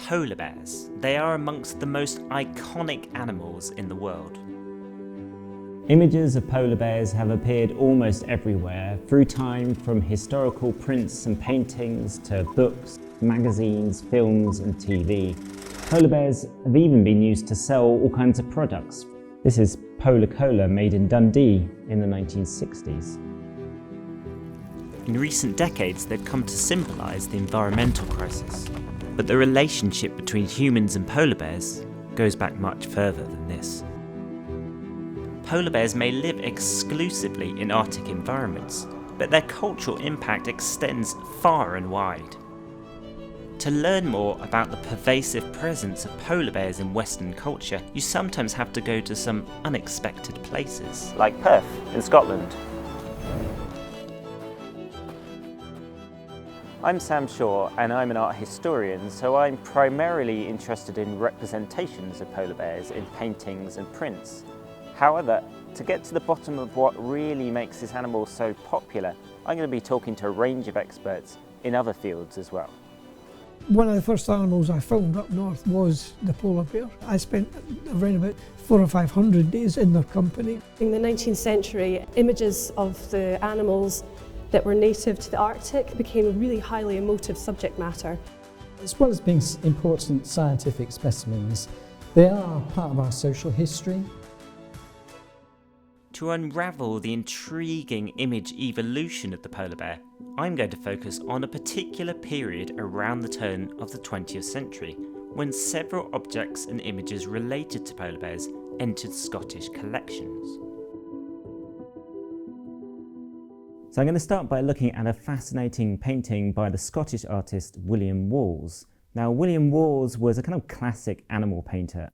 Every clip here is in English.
Polar bears. They are amongst the most iconic animals in the world. Images of polar bears have appeared almost everywhere through time, from historical prints and paintings to books, magazines, films and TV. Polar bears have even been used to sell all kinds of products. This is Polar Cola, made in Dundee in the 1960s. In recent decades, they've come to symbolise the environmental crisis. But the relationship between humans and polar bears goes back much further than this. Polar bears may live exclusively in Arctic environments, but their cultural impact extends far and wide. To learn more about the pervasive presence of polar bears in Western culture, you sometimes have to go to some unexpected places. Like Perth in Scotland. I'm Sam Shaw and I'm an art historian, so I'm primarily interested in representations of polar bears in paintings and prints. However, to get to the bottom of what really makes this animal so popular, I'm going to be talking to a range of experts in other fields as well. One of the first animals I filmed up north was the polar bear. I spent around about 400 or 500 days in their company. In the 19th century, images of the animals that were native to the Arctic became a really highly emotive subject matter. As well as being important scientific specimens, they are part of our social history. To unravel the intriguing image evolution of the polar bear, I'm going to focus on a particular period around the turn of the 20th century, when several objects and images related to polar bears entered Scottish collections. So I'm going to start by looking at a fascinating painting by the Scottish artist William Walls. Now, William Walls was a kind of classic animal painter.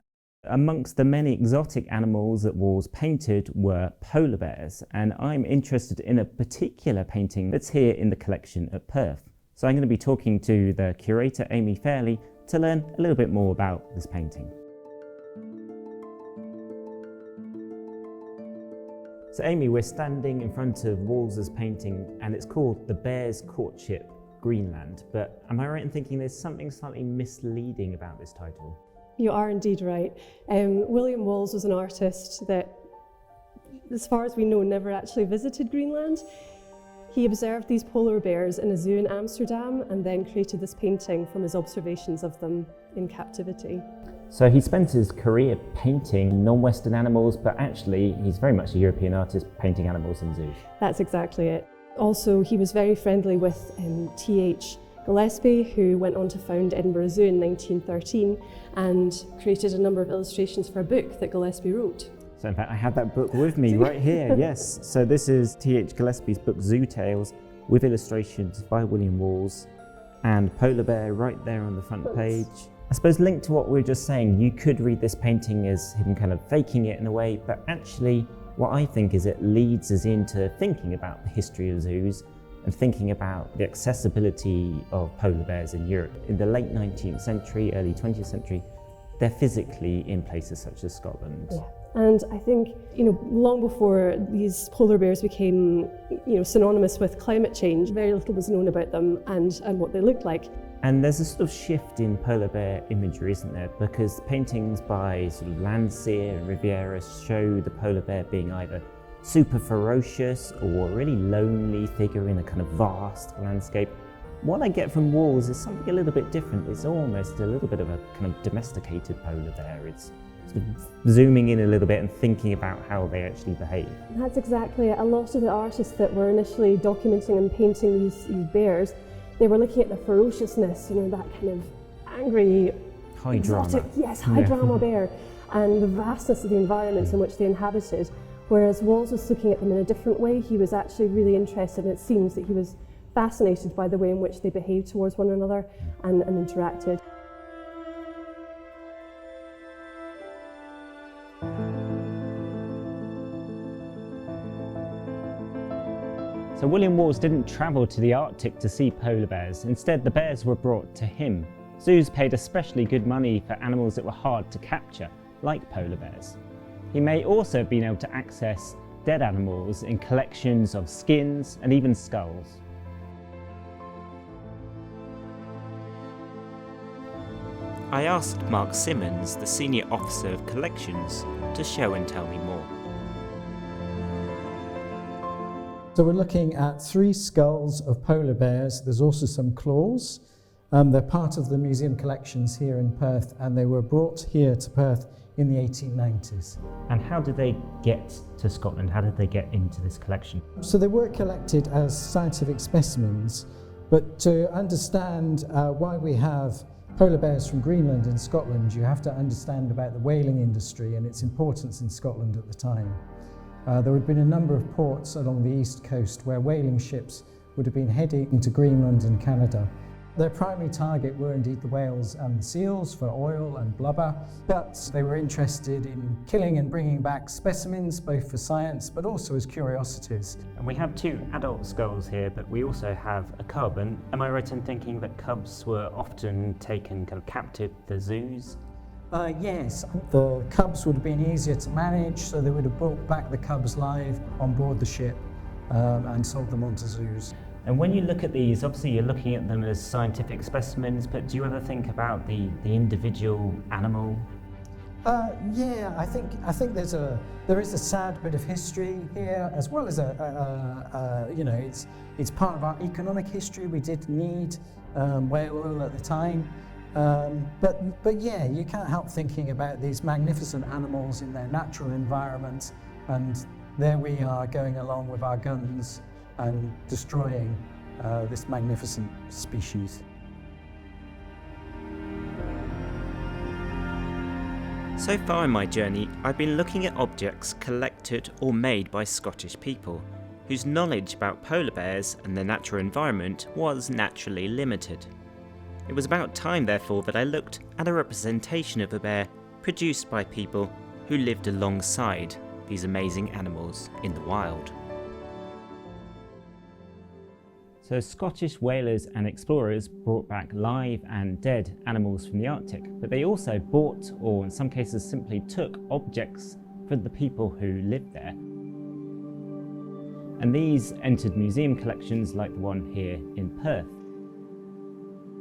Amongst the many exotic animals that Walls painted were polar bears, and I'm interested in a particular painting that's here in the collection at Perth. So I'm going to be talking to the curator, Amy Fairley, to learn a little bit more about this painting. So Amy, we're standing in front of Walls's painting, and it's called The Bear's Courtship, Greenland. But am I right in thinking there's something slightly misleading about this title? You are indeed right. William Walls was an artist that, as far as we know, never actually visited Greenland. He observed these polar bears in a zoo in Amsterdam and then created this painting from his observations of them in captivity. So he spent his career painting non-Western animals, but actually he's very much a European artist painting animals in zoos. That's exactly it. Also, he was very friendly with T.H. Gillespie, who went on to found Edinburgh Zoo in 1913 and created a number of illustrations for a book that Gillespie wrote. So in fact, I have that book with me right here, yes. So this is T.H. Gillespie's book Zoo Tales, with illustrations by William Walls, and polar bear right there on the front page. I suppose linked to what we were just saying, you could read this painting as him kind of faking it in a way, but actually what I think is it leads us into thinking about the history of zoos and thinking about the accessibility of polar bears in Europe. In the late 19th century, early 20th century, they're physically in places such as Scotland. Yeah. And I think, long before these polar bears became, synonymous with climate change, very little was known about them and what they looked like. And there's a sort of shift in polar bear imagery, isn't there? Because paintings by sort of Landseer and Riviera show the polar bear being either super ferocious or a really lonely figure in a kind of vast landscape. What I get from Walls is something a little bit different. It's almost a little bit of a kind of domesticated polar bear. It's sort of zooming in a little bit and thinking about how they actually behave. That's exactly it. A lot of the artists that were initially documenting and painting these bears, they were looking at the ferociousness, that kind of angry, high exotic, drama. yes, high drama bear, and the vastness of the environments in which they inhabited. Whereas Walls was looking at them in a different way. He was actually really interested, and it seems that he was fascinated by the way in which they behaved towards one another and interacted. So William Walls didn't travel to the Arctic to see polar bears. Instead, the bears were brought to him. Zoos paid especially good money for animals that were hard to capture, like polar bears. He may also have been able to access dead animals in collections of skins and even skulls. I asked Mark Simmons, the Senior Officer of Collections, to show and tell me more. So we're looking at 3 skulls of polar bears. There's also some claws. They're part of the museum collections here in Perth, and they were brought here to Perth in the 1890s. And how did they get to Scotland? How did they get into this collection? So they were collected as scientific specimens, but to understand why we have polar bears from Greenland in Scotland, you have to understand about the whaling industry and its importance in Scotland at the time. There had been a number of ports along the east coast where whaling ships would have been heading into Greenland and Canada. Their primary target were indeed the whales and the seals for oil and blubber, but they were interested in killing and bringing back specimens, both for science but also as curiosities. And we have 2 adult skulls here, but we also have a cub. And am I right in thinking that cubs were often taken kind of captive to the zoos? Yes, the cubs would have been easier to manage, so they would have brought back the cubs live on board the ship and sold them onto zoos. And when you look at these, obviously you're looking at them as scientific specimens, but do you ever think about the individual animal? Yeah, I think there is a sad bit of history here, as well as it's part of our economic history. We did need whale oil at the time. But yeah, you can't help thinking about these magnificent animals in their natural environment, and there we are going along with our guns and destroying this magnificent species. So far in my journey, I've been looking at objects collected or made by Scottish people, whose knowledge about polar bears and their natural environment was naturally limited. It was about time, therefore, that I looked at a representation of a bear produced by people who lived alongside these amazing animals in the wild. So Scottish whalers and explorers brought back live and dead animals from the Arctic, but they also bought, or in some cases simply took, objects from the people who lived there. And these entered museum collections like the one here in Perth.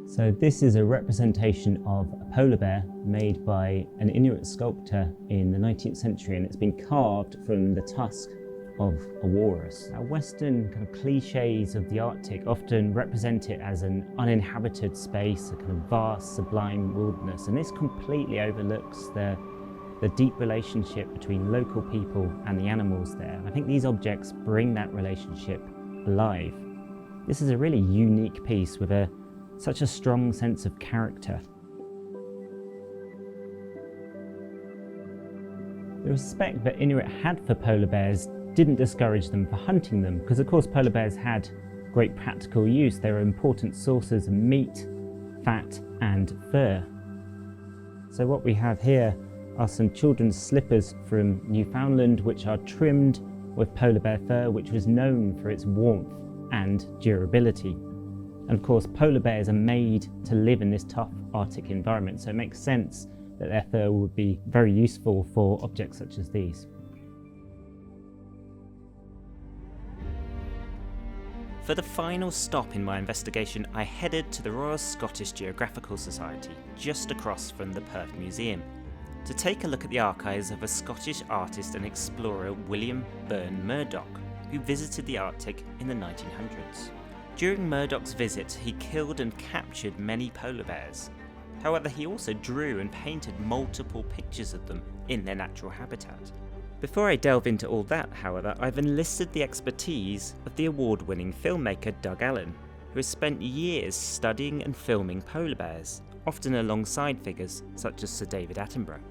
So this is a representation of a polar bear made by an Inuit sculptor in the 19th century, and it's been carved from the tusk of a walrus. Now, Western kind of cliches of the Arctic often represent it as an uninhabited space, a kind of vast, sublime wilderness, and this completely overlooks the deep relationship between local people and the animals there. I think these objects bring that relationship alive. This is a really unique piece with such a strong sense of character. The respect that Inuit had for polar bears didn't discourage them for hunting them, because of course polar bears had great practical use. They were important sources of meat, fat and fur. So what we have here are some children's slippers from Newfoundland, which are trimmed with polar bear fur, which was known for its warmth and durability. And of course, polar bears are made to live in this tough Arctic environment, so it makes sense that their fur would be very useful for objects such as these. For the final stop in my investigation, I headed to the Royal Scottish Geographical Society, just across from the Perth Museum, to take a look at the archives of a Scottish artist and explorer, William Byrne Murdoch, who visited the Arctic in the 1900s. During Murdoch's visit, he killed and captured many polar bears. However, he also drew and painted multiple pictures of them in their natural habitat. Before I delve into all that, however, I've enlisted the expertise of the award-winning filmmaker Doug Allan, who has spent years studying and filming polar bears, often alongside figures such as Sir David Attenborough.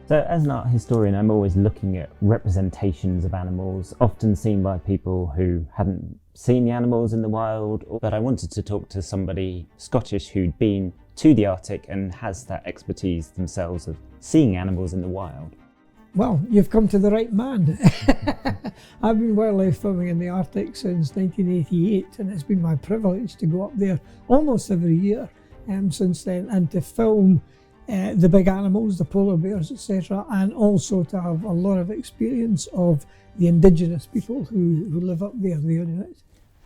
So as an art historian, I'm always looking at representations of animals, often seen by people who hadn't seen the animals in the wild, but I wanted to talk to somebody Scottish who'd been to the Arctic and has that expertise themselves of seeing animals in the wild. Well, you've come to the right man. I've been wildlife filming in the Arctic since 1988, and it's been my privilege to go up there almost every year since then, and to film the big animals, the polar bears, etc., and also to have a lot of experience of the Indigenous people who live up there, the Inuit.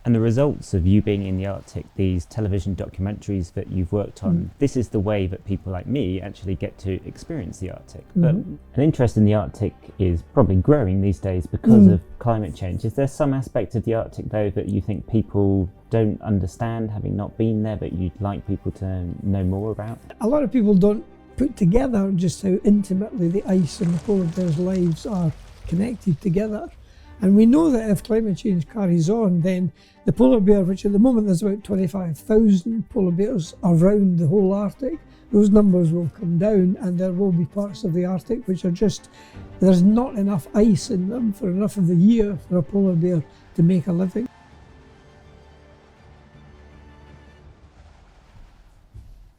And the results of you being in the Arctic, these television documentaries that you've worked on, this is the way that people like me actually get to experience the Arctic. But an interest in the Arctic is probably growing these days because of climate change. Is there some aspect of the Arctic, though, that you think people don't understand, having not been there, but you'd like people to know more about? A lot of people don't put together just how intimately the ice and the polar bears' lives are connected together. And we know that if climate change carries on, then the polar bear, which at the moment there's about 25,000 polar bears around the whole Arctic, those numbers will come down, and there will be parts of the Arctic which are just, there's not enough ice in them for enough of the year for a polar bear to make a living.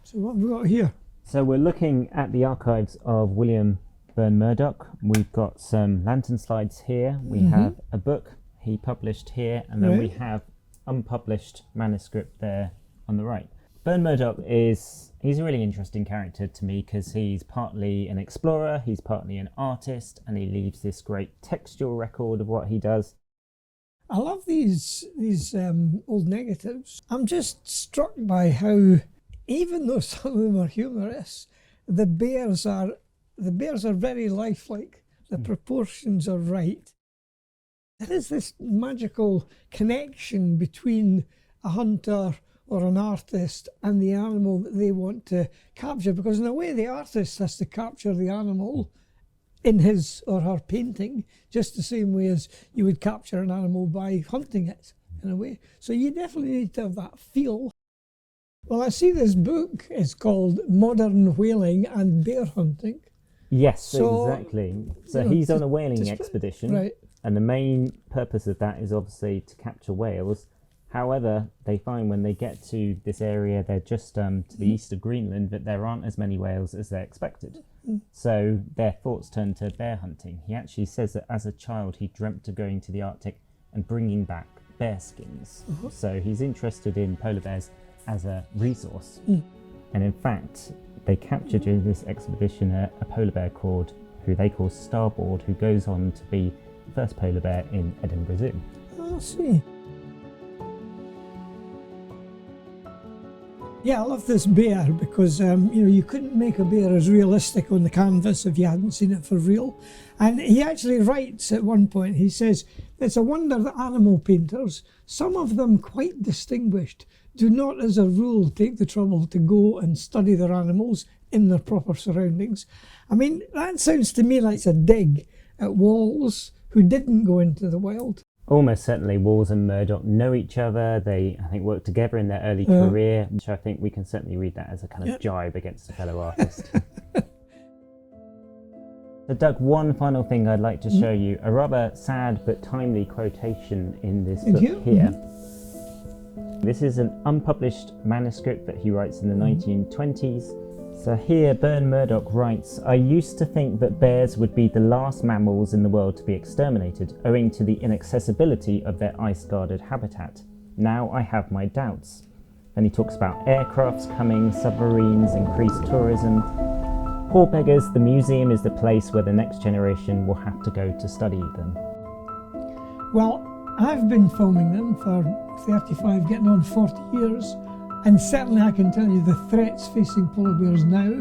So what have we got here? So we're looking at the archives of William Burn Murdoch. We've got some lantern slides here. We have a book he published here, and then we have unpublished manuscript there on the right. Burn Murdoch he's a really interesting character to me because he's partly an explorer, he's partly an artist, and he leaves this great textual record of what he does. I love these old negatives. I'm just struck by how, even though some of them are humorous, the bears are very lifelike. The proportions are right. There is this magical connection between a hunter or an artist and the animal that they want to capture, because in a way the artist has to capture the animal in his or her painting, just the same way as you would capture an animal by hunting it, in a way. So you definitely need to have that feel. Well, I see this book is called Modern Whaling and Bear Hunting. Yes, So, exactly. So he's on a whaling expedition, right. and the main purpose of that is obviously to capture whales. However, they find when they get to this area, they're just to the east of Greenland, that there aren't as many whales as they expected. So their thoughts turn to bear hunting. He actually says that as a child, he dreamt of going to the Arctic and bringing back bear skins. So he's interested in polar bears as a resource. And in fact, they captured during this expedition a polar bear who they call Starboard, who goes on to be the first polar bear in Edinburgh Zoo. I see. Yeah, I love this bear because you couldn't make a bear as realistic on the canvas if you hadn't seen it for real. And he actually writes at one point, he says, "It's a wonder that animal painters, some of them quite distinguished, do not as a rule take the trouble to go and study their animals in their proper surroundings." I mean, that sounds to me like it's a dig at Walls, who didn't go into the wild. Almost certainly Walls and Murdoch know each other. They, I think, worked together in their early career, which I think we can certainly read that as a kind of jibe against a fellow artist. So Doug, one final thing I'd like to show you, a rather sad but timely quotation in this book here. This is an unpublished manuscript that he writes in the 1920s. So here Burn Murdoch writes, "I used to think that bears would be the last mammals in the world to be exterminated, owing to the inaccessibility of their ice-guarded habitat. Now I have my doubts." Then he talks about aircrafts coming, submarines, increased tourism. Poor beggars, the museum is the place where the next generation will have to go to study them. Well, I've been filming them for 35, getting on 40 years, and certainly I can tell you the threats facing polar bears now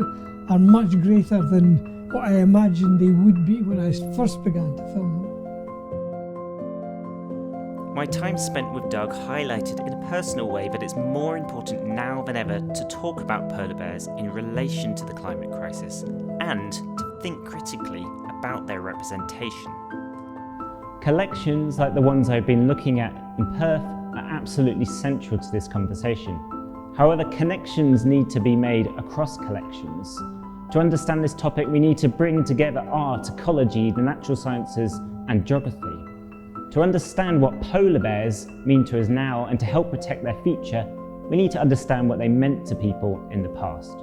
are much greater than what I imagined they would be when I first began to film them. My time spent with Doug highlighted in a personal way that it's more important now than ever to talk about polar bears in relation to the climate crisis and to think critically about their representation. Collections like the ones I've been looking at in Perth are absolutely central to this conversation. However, connections need to be made across collections. To understand this topic, we need to bring together art, ecology, the natural sciences, and geography. To understand what polar bears mean to us now and to help protect their future, we need to understand what they meant to people in the past.